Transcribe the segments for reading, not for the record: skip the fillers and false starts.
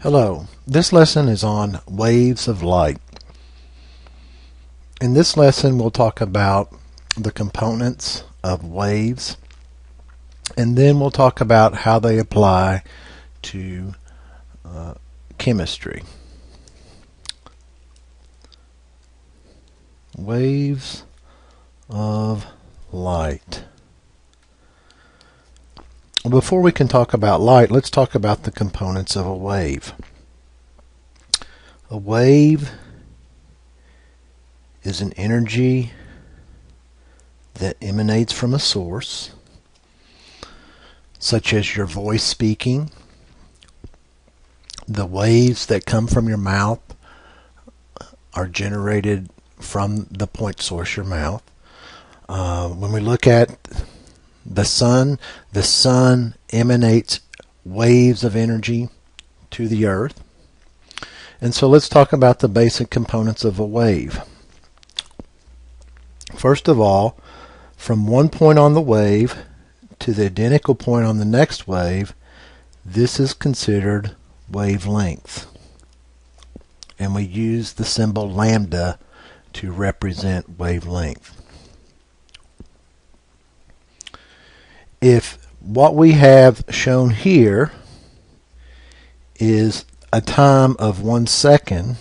Hello, this lesson is on waves of light. In this lesson we'll talk about the components of waves, and then we'll talk about how they apply to chemistry. Waves of light. Before we can talk about light, let's talk about the components of a wave. A wave is an energy that emanates from a source, such as your voice speaking. The waves that come from your mouth are generated from the point source, your mouth. When we look at the sun emanates waves of energy to the earth. And so let's talk about the basic components of a wave. First of all, from one point on the wave to the identical point on the next wave, this is considered wavelength. And we use the symbol lambda to represent wavelength. If what we have shown here is a time of 1 second,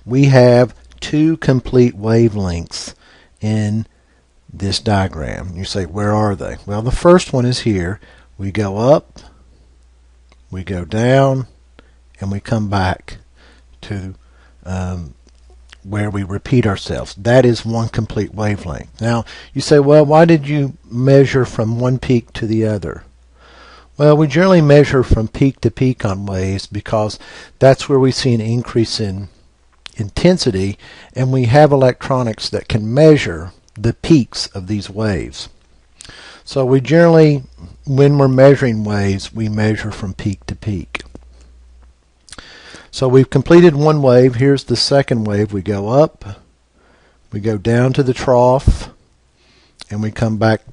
we have two complete wavelengths in this diagram. You say, where are they? Well, the first one is here. We go up, we go down, and we come back to where we repeat ourselves. That is one complete wavelength. Now, you say, well, why did you measure from one peak to the other? Well, we generally measure from peak to peak on waves because that's where we see an increase in intensity, and we have electronics that can measure the peaks of these waves. So we generally, when we're measuring waves, we measure from peak to peak. So we've completed one wave. Here's the second wave. We go up, we go down to the trough, and we come back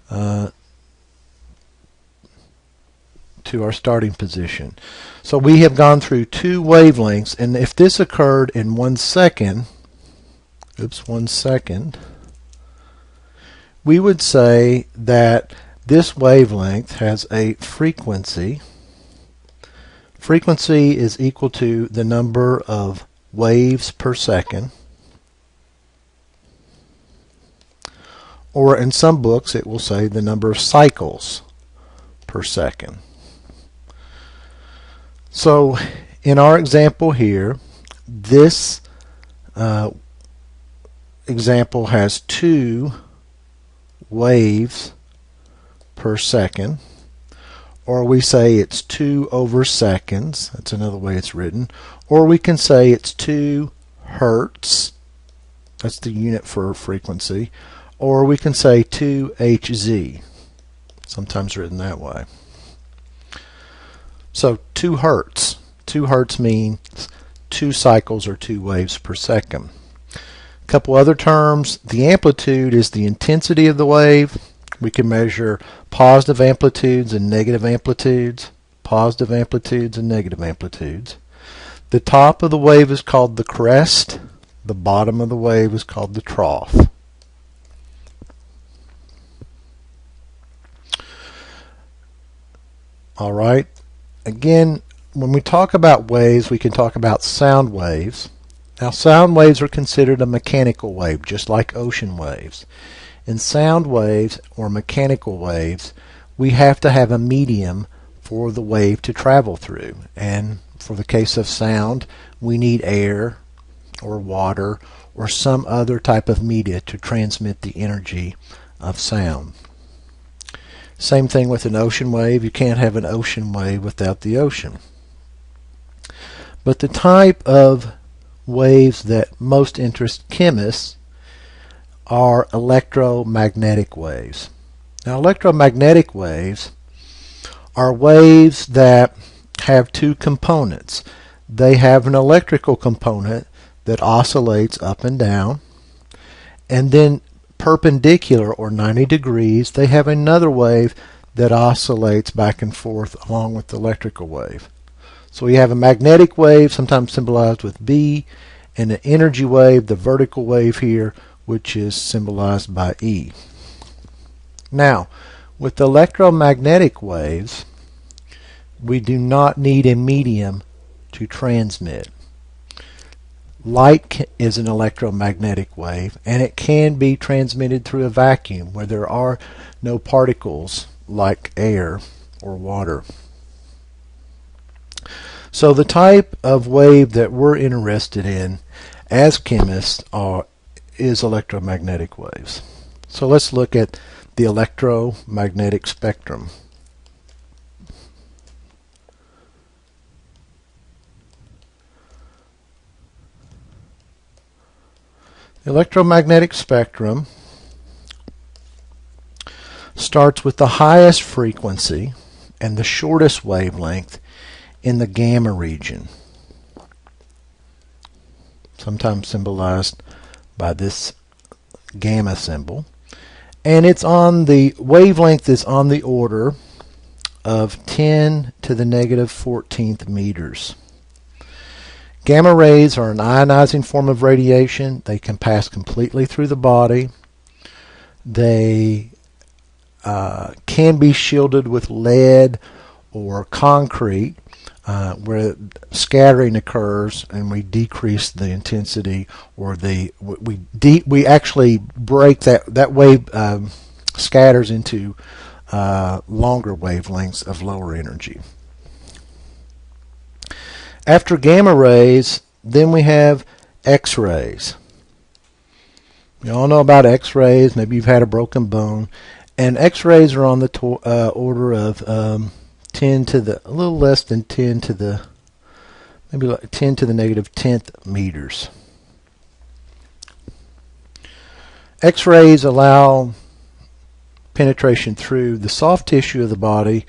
to our starting position. So we have gone through two wavelengths, and if this occurred in 1 second, 1 second, we would say that this wavelength has a frequency. Frequency is equal to the number of waves per second, or in some books it will say the number of cycles per second. So in our example here, this example has 2 waves per second. Or we say it's 2 over seconds. That's another way it's written. Or we can say it's 2 hertz. That's the unit for frequency. Or we can say 2 Hz. Sometimes written that way. So 2 hertz. 2 hertz means 2 cycles or 2 waves per second. A couple other terms. The amplitude is the intensity of the wave. We can measure positive amplitudes and negative amplitudes, positive amplitudes and negative amplitudes. The top of the wave is called the crest. The bottom of the wave is called the trough. All right. Again, when we talk about waves, we can talk about sound waves. Now, sound waves are considered a mechanical wave, just like ocean waves. In sound waves or mechanical waves, we have to have a medium for the wave to travel through. And for the case of sound, we need air or water or some other type of media to transmit the energy of sound. Same thing with an ocean wave. You can't have an ocean wave without the ocean. But the type of waves that most interest chemists are electromagnetic waves. Now, electromagnetic waves are waves that have 2 components. They have an electrical component that oscillates up and down, and then perpendicular or 90 degrees, they have another wave that oscillates back and forth along with the electrical wave. So we have a magnetic wave, sometimes symbolized with B, and an energy wave, the vertical wave here, which is symbolized by E. Now, with electromagnetic waves, we do not need a medium to transmit. Light is an electromagnetic wave, and it can be transmitted through a vacuum where there are no particles like air or water. So the type of wave that we're interested in as chemists is electromagnetic waves. So let's look at the electromagnetic spectrum. The electromagnetic spectrum starts with the highest frequency and the shortest wavelength in the gamma region, sometimes symbolized by this gamma symbol. And it's on the wavelength is on the order of 10 to the negative 14th meters. Gamma rays are an ionizing form of radiation. They can pass completely through the body. They can be shielded with lead or concrete, where scattering occurs and we decrease the intensity, or we actually break that wave scatters into longer wavelengths of lower energy. After gamma rays, then we have X-rays. You all know about X-rays. Maybe you've had a broken bone, and X-rays are on the order of 10 to the a little less than 10 to the maybe like 10 to the negative 10th meters. X-rays allow penetration through the soft tissue of the body,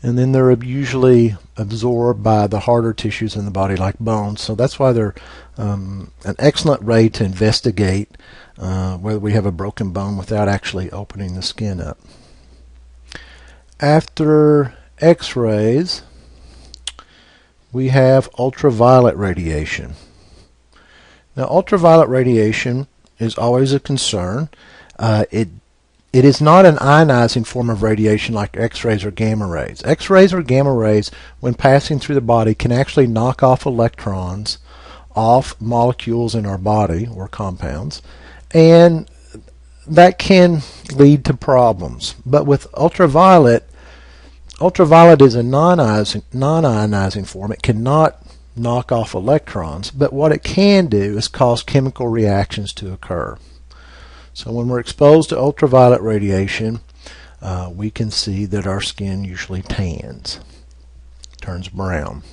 and then they're usually absorbed by the harder tissues in the body like bones. So that's why they're an excellent way to investigate whether we have a broken bone without actually opening the skin up. After X-rays, we have ultraviolet radiation. Now, ultraviolet radiation is always a concern. It is not an ionizing form of radiation like X-rays or gamma rays. X-rays or gamma rays, when passing through the body, can actually knock off electrons off molecules in our body or compounds, and that can lead to problems. But with ultraviolet is a non-ionizing form. It cannot knock off electrons, but what it can do is cause chemical reactions to occur. So when we're exposed to ultraviolet radiation, we can see that our skin usually tans, turns brown.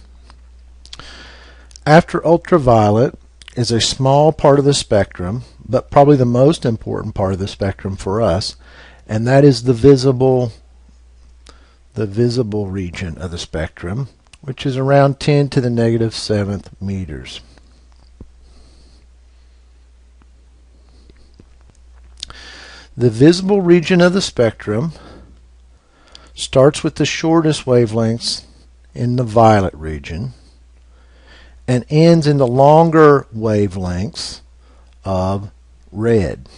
After ultraviolet is a small part of the spectrum, but probably the most important part of the spectrum for us, and that is the visible region of the spectrum, which is around 10 to the negative 7th meters. The visible region of the spectrum starts with the shortest wavelengths in the violet region and ends in the longer wavelengths of red.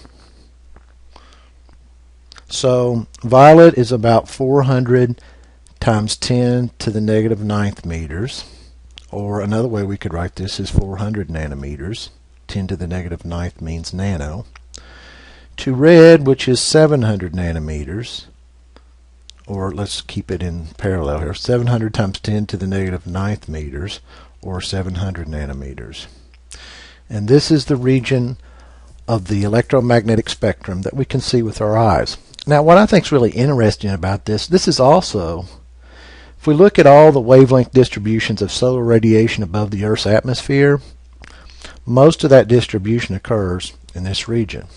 So violet is about 400 times 10 to the negative 9th meters, or another way we could write this is 400 nanometers. 10 to the negative 9th means nano. To red, which is 700 nanometers, or let's keep it in parallel here, 700 times 10 to the negative 9th meters, or 700 nanometers. And this is the region of the electromagnetic spectrum that we can see with our eyes. Now, what I think is really interesting about this is also, if we look at all the wavelength distributions of solar radiation above the Earth's atmosphere, most of that distribution occurs in this region.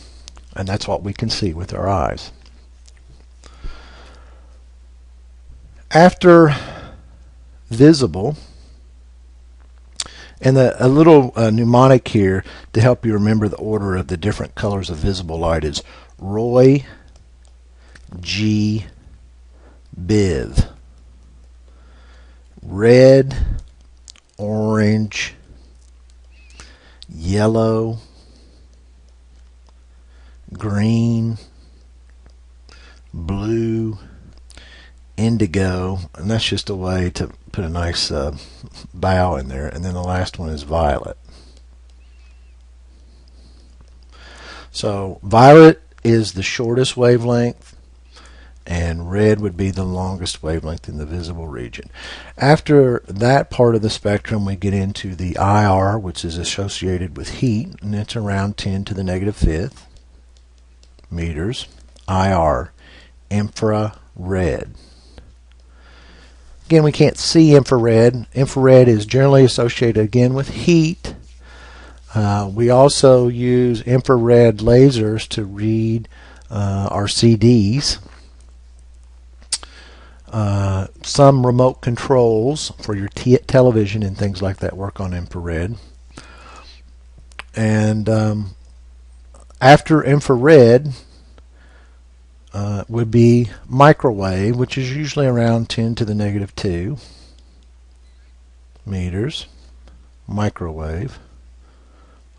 And that's what we can see with our eyes. After visible, and a little mnemonic here to help you remember the order of the different colors of visible light is Roy G. Biv. Red, orange, yellow, green, blue, indigo, and that's just a way to put a nice bow in there. And then the last one is violet. So violet is the shortest wavelength, and red would be the longest wavelength in the visible region. After that part of the spectrum, we get into the IR, which is associated with heat, and it's around 10 to the negative fifth meters. IR, infrared. Again, we can't see infrared. Infrared is generally associated again with heat. We also use infrared lasers to read our CDs. Some remote controls for your television and things like that work on infrared. And after infrared would be microwave, which is usually around 10 to the negative 2 meters. Microwave.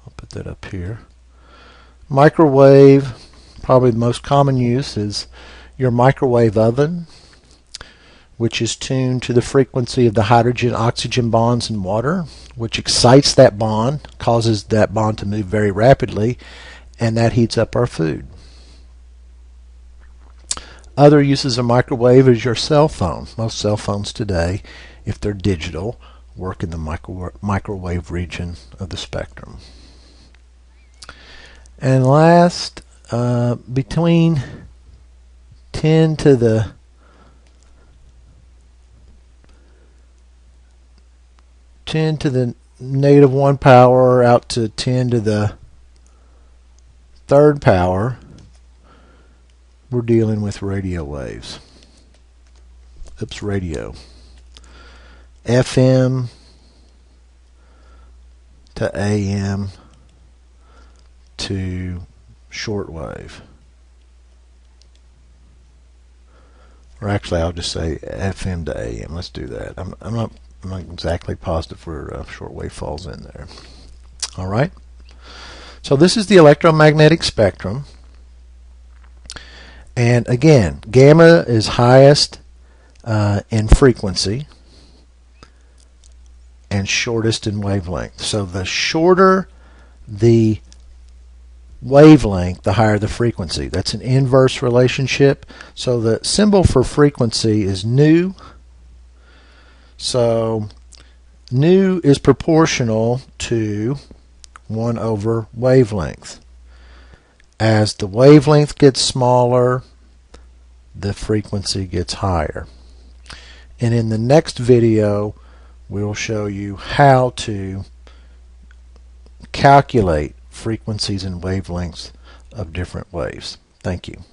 I'll put that up here. Microwave, probably the most common use is your microwave oven, which is tuned to the frequency of the hydrogen-oxygen bonds in water, which excites that bond, causes that bond to move very rapidly, and that heats up our food. Other uses of microwave is your cell phone. Most cell phones today, if they're digital, work in the microwave region of the spectrum. And last, between 10 to the negative 1 power out to 10 to the third power, we're dealing with radio waves. Oops, radio. FM to AM to shortwave. Or actually, I'll just say FM to AM. Let's do that. I'm not exactly positive where shortwave falls in there. All right. So this is the electromagnetic spectrum. And again, gamma is highest in frequency and shortest in wavelength. So the shorter the wavelength, the higher the frequency. That's an inverse relationship. So the symbol for frequency is nu. So nu is proportional to 1 over wavelength. As the wavelength gets smaller, the frequency gets higher. And in the next video, we'll show you how to calculate frequencies and wavelengths of different waves. Thank you.